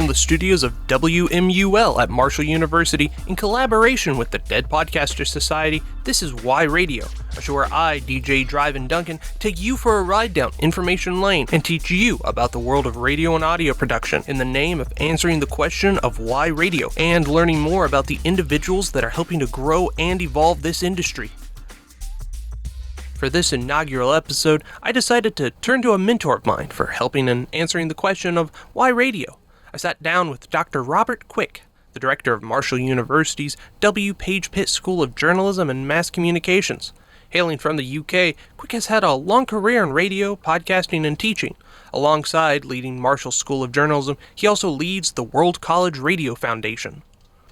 from the studios of WMUL at Marshall University in collaboration with the Dead Podcaster Society. This is Why Radio, a show where I, DJ Drivin Duncan, take you for a ride down information lane and teach you about the world of radio and audio production in the name of answering the question of why radio and learning more about the individuals that are helping to grow and evolve this industry. For this inaugural episode, I decided to turn to a mentor of mine for helping in answering the question of why radio. I sat down with Dr. Robert Quicke, the director of Marshall University's W. Page Pitt School of Journalism and Mass Communications. Hailing from the UK, Quicke has had a long career in radio, podcasting, and teaching. Alongside leading Marshall School of Journalism, he also leads the World College Radio Foundation.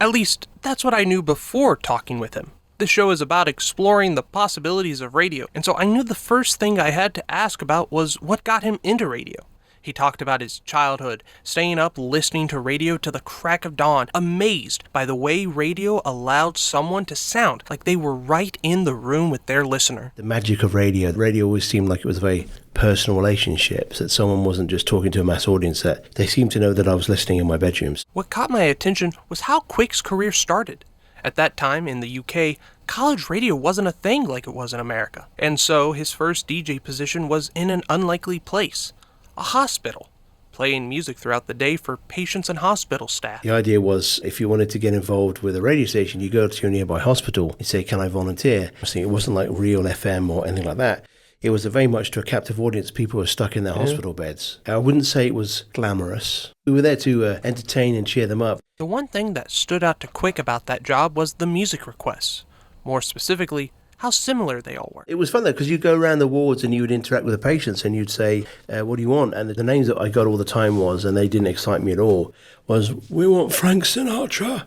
At least, that's what I knew before talking with him. This show is about exploring the possibilities of radio, and so I knew the first thing I had to ask about was what got him into radio. He talked about his childhood, staying up listening to radio to the crack of dawn, amazed by the way radio allowed someone to sound like they were right in the room with their listener. The magic of radio. Radio always seemed like it was a very personal relationship, that someone wasn't just talking to a mass audience, that they seemed to know that I was listening in my bedrooms. What caught my attention was how Quicke's career started. At that time, in the UK, college radio wasn't a thing like it was in America, and so his first DJ position was in an unlikely place, a hospital, playing music throughout the day for patients and hospital staff. The idea was, if you wanted to get involved with a radio station, you go to your nearby hospital and say, can I volunteer? It wasn't like Real FM or anything like that. It was very much to a captive audience. People were stuck in their hospital beds. I wouldn't say it was glamorous. We were there to entertain and cheer them up. The one thing that stood out to Quicke about that job was the music requests. More specifically, how similar they all were. It was fun though, because you'd go around the wards and you would interact with the patients and you'd say, what do you want? And the names that I got all the time was, and they didn't excite me at all, was, we want Frank Sinatra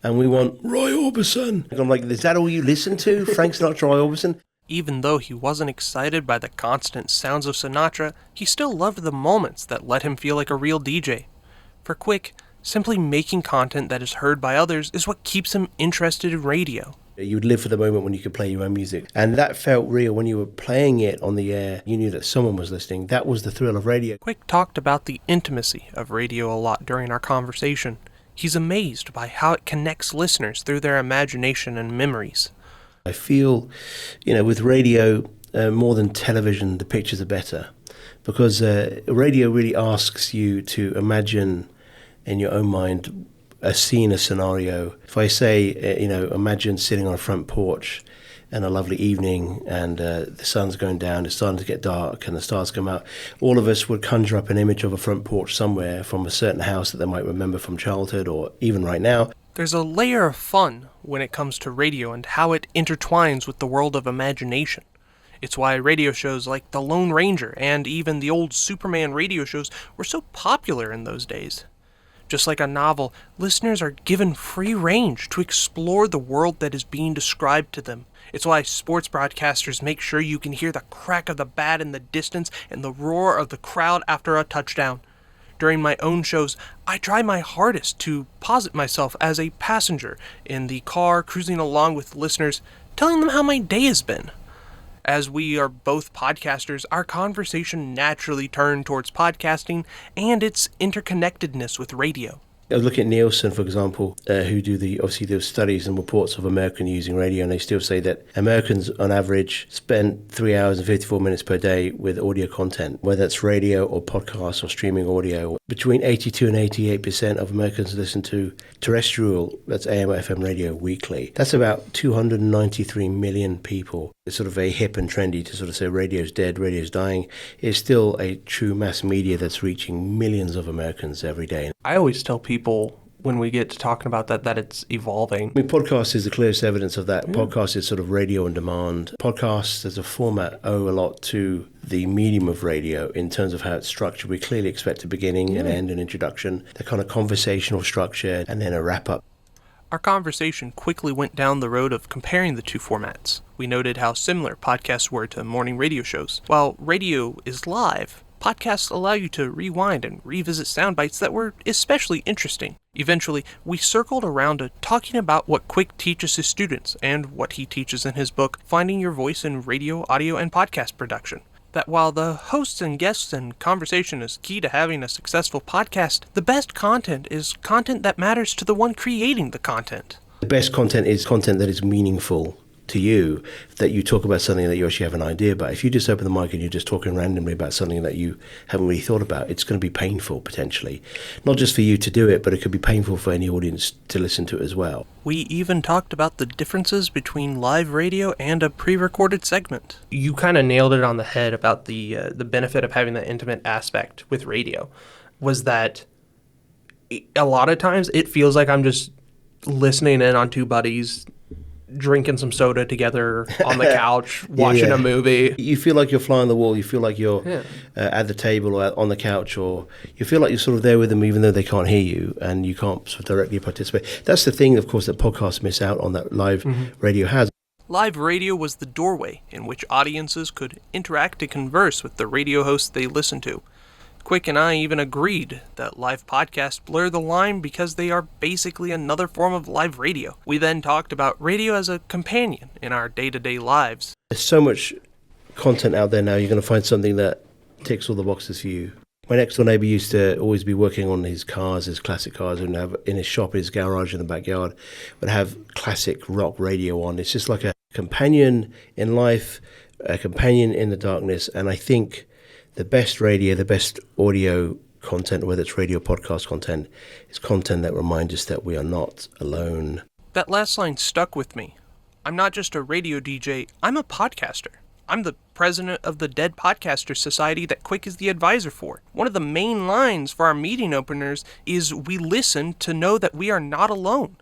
and we want Roy Orbison. And I'm like, is that all you listen to? Frank Sinatra, Roy Orbison? Even though he wasn't excited by the constant sounds of Sinatra, he still loved the moments that let him feel like a real DJ. For Quicke, simply making content that is heard by others is what keeps him interested in radio. You would live for the moment when you could play your own music. And that felt real. When you were playing it on the air, you knew that someone was listening. That was the thrill of radio. Quicke talked about the intimacy of radio a lot during our conversation. He's amazed by how it connects listeners through their imagination and memories. I feel, with radio, more than television, the pictures are better. Because radio really asks you to imagine in your own mind a scene, a scenario. If I say, imagine sitting on a front porch and a lovely evening and the sun's going down, it's starting to get dark and the stars come out, all of us would conjure up an image of a front porch somewhere from a certain house that they might remember from childhood or even right now. There's a layer of fun when it comes to radio and how it intertwines with the world of imagination. It's why radio shows like The Lone Ranger and even the old Superman radio shows were so popular in those days. Just like a novel, listeners are given free range to explore the world that is being described to them. It's why sports broadcasters make sure you can hear the crack of the bat in the distance and the roar of the crowd after a touchdown. During my own shows, I try my hardest to posit myself as a passenger in the car cruising along with listeners, telling them how my day has been. As we are both podcasters, our conversation naturally turned towards podcasting and its interconnectedness with radio. I was looking at Nielsen, for example, who do the studies and reports of American using radio, and they still say that Americans, on average, spend 3 hours and 54 minutes per day with audio content, whether it's radio or podcasts or streaming audio. Between 82 and 88% of Americans listen to terrestrial, that's AM or FM radio, weekly. That's about 293 million people. It's sort of very hip and trendy to sort of say radio's dead, radio's dying. It's still a true mass media that's reaching millions of Americans every day. I always tell people when we get to talking about that it's evolving. I mean, podcast is the clearest evidence of that. Podcast is sort of radio on demand. Podcasts as a format owe a lot to the medium of radio in terms of how it's structured. We clearly expect a beginning, an end, an introduction, the kind of conversational structure, and then a wrap-up. Our conversation quickly went down the road of comparing the two formats. We noted how similar podcasts were to morning radio shows. While radio is live, podcasts allow you to rewind and revisit sound bites that were especially interesting. Eventually, we circled around to talking about what Quicke teaches his students and what he teaches in his book, Finding Your Voice in Radio, Audio, and Podcast Production. that while the hosts and guests and conversation is key to having a successful podcast, the best content is content that matters to the one creating the content. The best content is content that is meaningful to you, that you talk about something that you actually have an idea about. If you just open the mic and you're just talking randomly about something that you haven't really thought about, it's going to be painful potentially. Not just for you to do it, but it could be painful for any audience to listen to it as well. We even talked about the differences between live radio and a pre-recorded segment. You kind of nailed it on the head about the benefit of having the intimate aspect with radio, was that a lot of times it feels like I'm just listening in on two buddies drinking some soda together on the couch, watching a movie. You feel like you're fly on the wall. You feel like you're at the table or on the couch, or you feel like you're sort of there with them even though they can't hear you and you can't sort of directly participate. That's the thing, of course, that podcasts miss out on that live radio has. Live radio was the doorway in which audiences could interact and converse with the radio hosts they listened to. Quicke and I even agreed that live podcasts blur the line because they are basically another form of live radio. We then talked about radio as a companion in our day-to-day lives. There's so much content out there now, you're going to find something that ticks all the boxes for you. My next door neighbour used to always be working on his cars, his classic cars, and have in his shop, his garage in the backyard, would have classic rock radio on. It's just like a companion in life, a companion in the darkness, and I think the best radio, the best audio content, whether it's radio podcast content, is content that reminds us that we are not alone. That last line stuck with me. I'm not just a radio DJ, I'm a podcaster. I'm the president of the Dead Podcasters Society that Quicke is the advisor for. One of the main lines for our meeting openers is, we listen to know that we are not alone.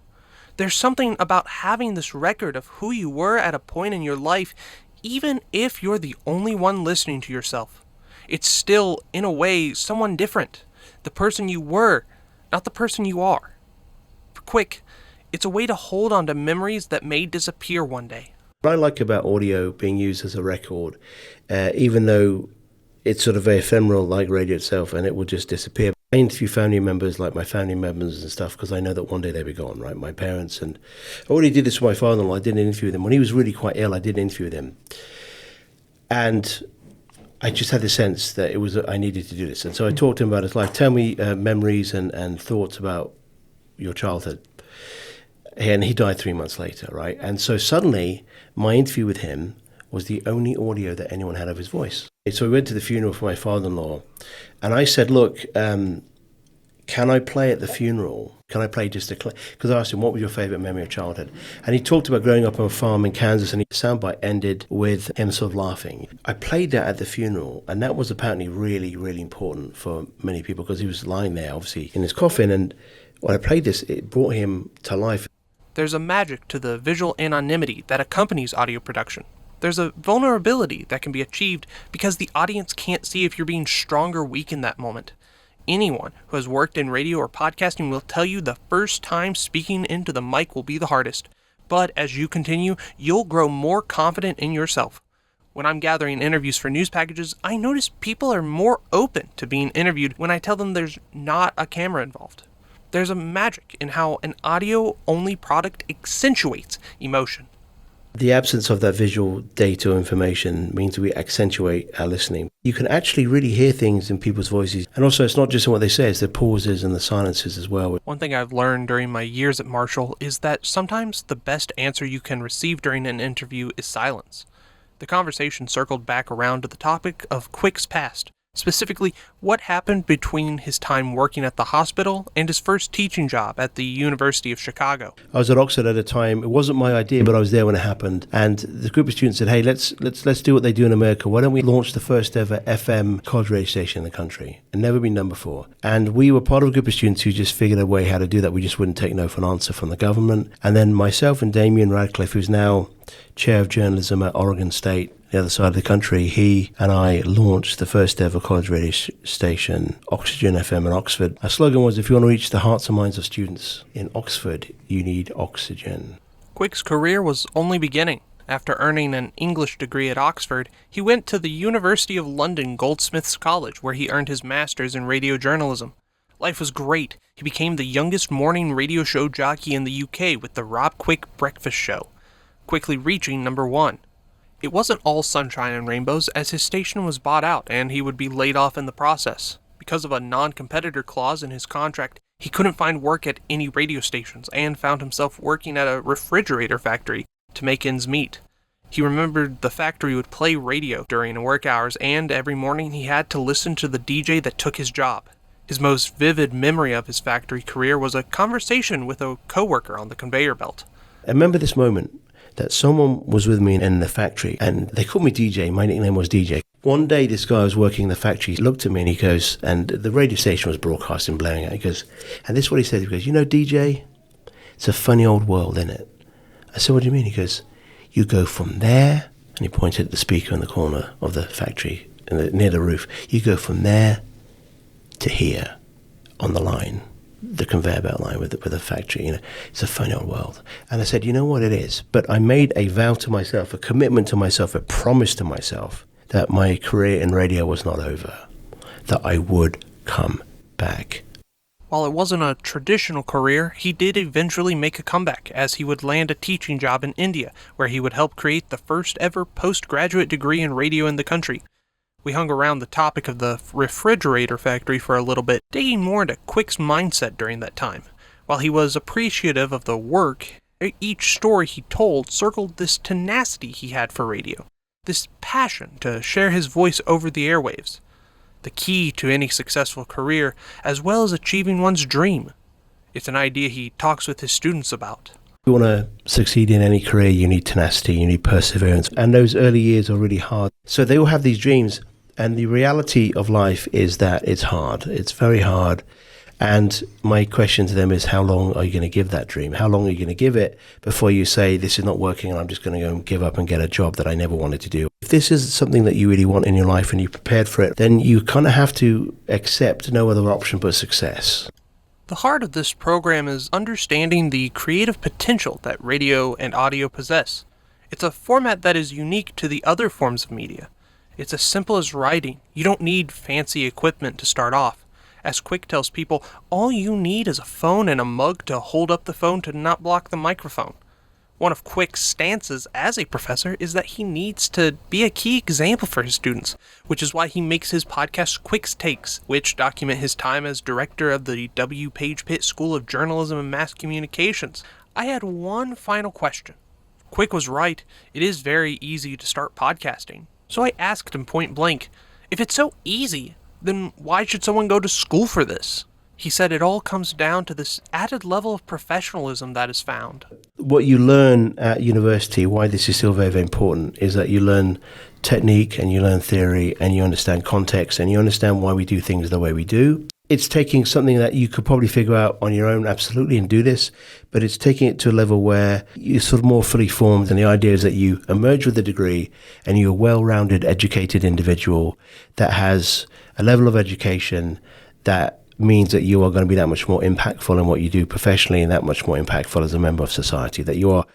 There's something about having this record of who you were at a point in your life, even if you're the only one listening to yourself. It's still, in a way, someone different. The person you were, not the person you are. For Quicke, it's a way to hold on to memories that may disappear one day. What I like about audio being used as a record, even though it's sort of very ephemeral like radio itself and it will just disappear. I interview family members, like my family members and stuff, because I know that one day they'll be gone, right? My parents, and I already did this with my father-in-law. I did an interview with him. When he was really quite ill, I did an interview with him. And I just had the sense that I needed to do this. And so I talked to him about his life. Tell me memories and thoughts about your childhood. And he died 3 months later, right? And so suddenly, my interview with him was the only audio that anyone had of his voice. So we went to the funeral for my father-in-law. And I said, look, can I play at the funeral? Can I play just a clip? Because I asked him, what was your favorite memory of childhood? And he talked about growing up on a farm in Kansas, and the soundbite ended with him sort of laughing. I played that at the funeral, and that was apparently really, really important for many people because he was lying there, obviously, in his coffin. And when I played this, it brought him to life. There's a magic to the visual anonymity that accompanies audio production. There's a vulnerability that can be achieved because the audience can't see if you're being strong or weak in that moment. Anyone who has worked in radio or podcasting will tell you the first time speaking into the mic will be the hardest. But as you continue, you'll grow more confident in yourself. When I'm gathering interviews for news packages, I notice people are more open to being interviewed when I tell them there's not a camera involved. There's a magic in how an audio-only product accentuates emotion. The absence of that visual data or information means we accentuate our listening. You can actually really hear things in people's voices. And also, it's not just in what they say, it's the pauses and the silences as well. One thing I've learned during my years at Marshall is that sometimes the best answer you can receive during an interview is silence. The conversation circled back around to the topic of Quicke's past. Specifically, what happened between his time working at the hospital and his first teaching job at the University of Chicago. I was at Oxford at a time. It wasn't my idea, but I was there when it happened. And the group of students said, hey, let's do what they do in America. Why don't we launch the first ever FM college radio station in the country? It never been done before. And we were part of a group of students who just figured a way how to do that. We just wouldn't take no for an answer from the government. And then myself and Damien Radcliffe, who's now chair of journalism at Oregon State, the other side of the country, he and I launched the first ever college radio station, Oxygen FM in Oxford. Our slogan was, if you want to reach the hearts and minds of students in Oxford, you need oxygen. Quicke's career was only beginning. After earning an English degree at Oxford, he went to the University of London Goldsmiths College, where he earned his master's in radio journalism. Life was great. He became the youngest morning radio show jockey in the UK with the Rob Quicke Breakfast Show, quickly reaching number 1. It wasn't all sunshine and rainbows, as his station was bought out and he would be laid off in the process. Because of a non-competitor clause in his contract, he couldn't find work at any radio stations and found himself working at a refrigerator factory to make ends meet. He remembered the factory would play radio during work hours, and every morning he had to listen to the DJ that took his job. His most vivid memory of his factory career was a conversation with a coworker on the conveyor belt. I remember this moment that someone was with me in the factory, and they called me DJ. My nickname was DJ. One day, this guy was working in the factory. He looked at me and he goes, and the radio station was broadcasting, blaring out. He goes, and this is what he said. He goes, DJ, it's a funny old world, isn't it? I said, what do you mean? He goes, you go from there, and he pointed at the speaker in the corner of the factory, near the roof. You go from there to here on the line, the conveyor belt line with the factory. It's a funny old world. And I said, you know what it is? But I made a vow to myself, a commitment to myself, a promise to myself that my career in radio was not over, that I would come back. While it wasn't a traditional career, he did eventually make a comeback, as he would land a teaching job in India, where he would help create the first ever postgraduate degree in radio in the country. We hung around the topic of the refrigerator factory for a little bit, digging more into Quicke's mindset during that time. While he was appreciative of the work, each story he told circled this tenacity he had for radio, this passion to share his voice over the airwaves. The key to any successful career, as well as achieving one's dream. It's an idea he talks with his students about. If you want to succeed in any career, you need tenacity, you need perseverance, and those early years are really hard. So they all have these dreams, and the reality of life is that it's hard. It's very hard. And my question to them is, how long are you going to give that dream? How long are you going to give it before you say, this is not working and I'm just going to go and give up and get a job that I never wanted to do? If this is something that you really want in your life and you're prepared for it, then you kind of have to accept no other option but success. The heart of this program is understanding the creative potential that radio and audio possess. It's a format that is unique to the other forms of media. It's as simple as writing. You don't need fancy equipment to start off. As Quicke tells people, all you need is a phone and a mug to hold up the phone to not block the microphone. One of Quicke's stances as a professor is that he needs to be a key example for his students, which is why he makes his podcast Quicke's Takes, which document his time as director of the W. Page Pitt School of Journalism and Mass Communications. I had one final question. Quicke was right. It is very easy to start podcasting. So I asked him point blank, if it's so easy, then why should someone go to school for this? He said it all comes down to this added level of professionalism that is found. What you learn at university, why this is still very, very important, is that you learn technique and you learn theory and you understand context and you understand why we do things the way we do. It's taking something that you could probably figure out on your own, absolutely, and do this, but it's taking it to a level where you're sort of more fully formed, and the idea is that you emerge with a degree and you're a well-rounded, educated individual that has a level of education that means that you are going to be that much more impactful in what you do professionally and that much more impactful as a member of society, that you're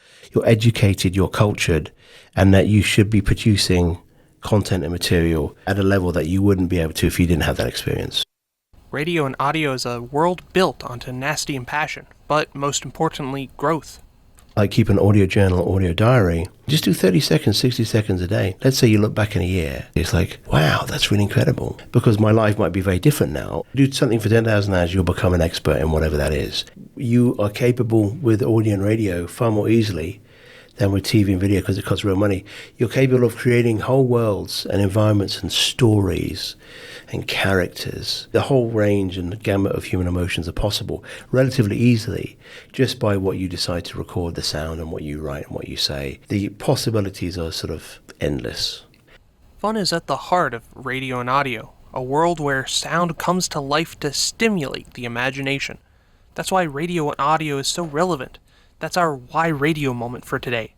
educated, you're cultured, and that you should be producing content and material at a level that you wouldn't be able to if you didn't have that experience. Radio and audio is a world built on tenacity and passion, but most importantly, growth. Like keep an audio journal, audio diary, just do 30 seconds, 60 seconds a day. Let's say you look back in a year, it's like, wow, that's really incredible. Because my life might be very different now. Do something for 10,000 hours, you'll become an expert in whatever that is. You are capable with audio and radio far more easily than with TV and video because it costs real money. You're capable of creating whole worlds and environments and stories and characters. The whole range and gamut of human emotions are possible relatively easily just by what you decide to record, the sound and what you write and what you say. The possibilities are sort of endless. Fun is at the heart of radio and audio, a world where sound comes to life to stimulate the imagination. That's why radio and audio is so relevant. That's our Why Radio moment for today.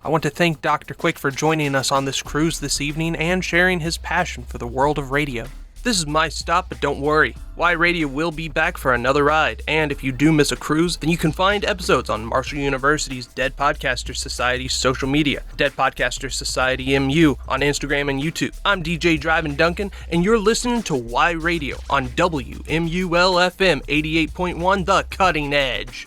I want to thank Dr. Quicke for joining us on this cruise this evening and sharing his passion for the world of radio. This is my stop, but don't worry. Why Radio will be back for another ride, and if you do miss a cruise, then you can find episodes on Marshall University's Dead Podcaster Society's social media, Dead Podcaster Society MU on Instagram and YouTube. I'm DJ Drivin Duncan, and you're listening to Why Radio on WMUL-FM 88.1 The Cutting Edge.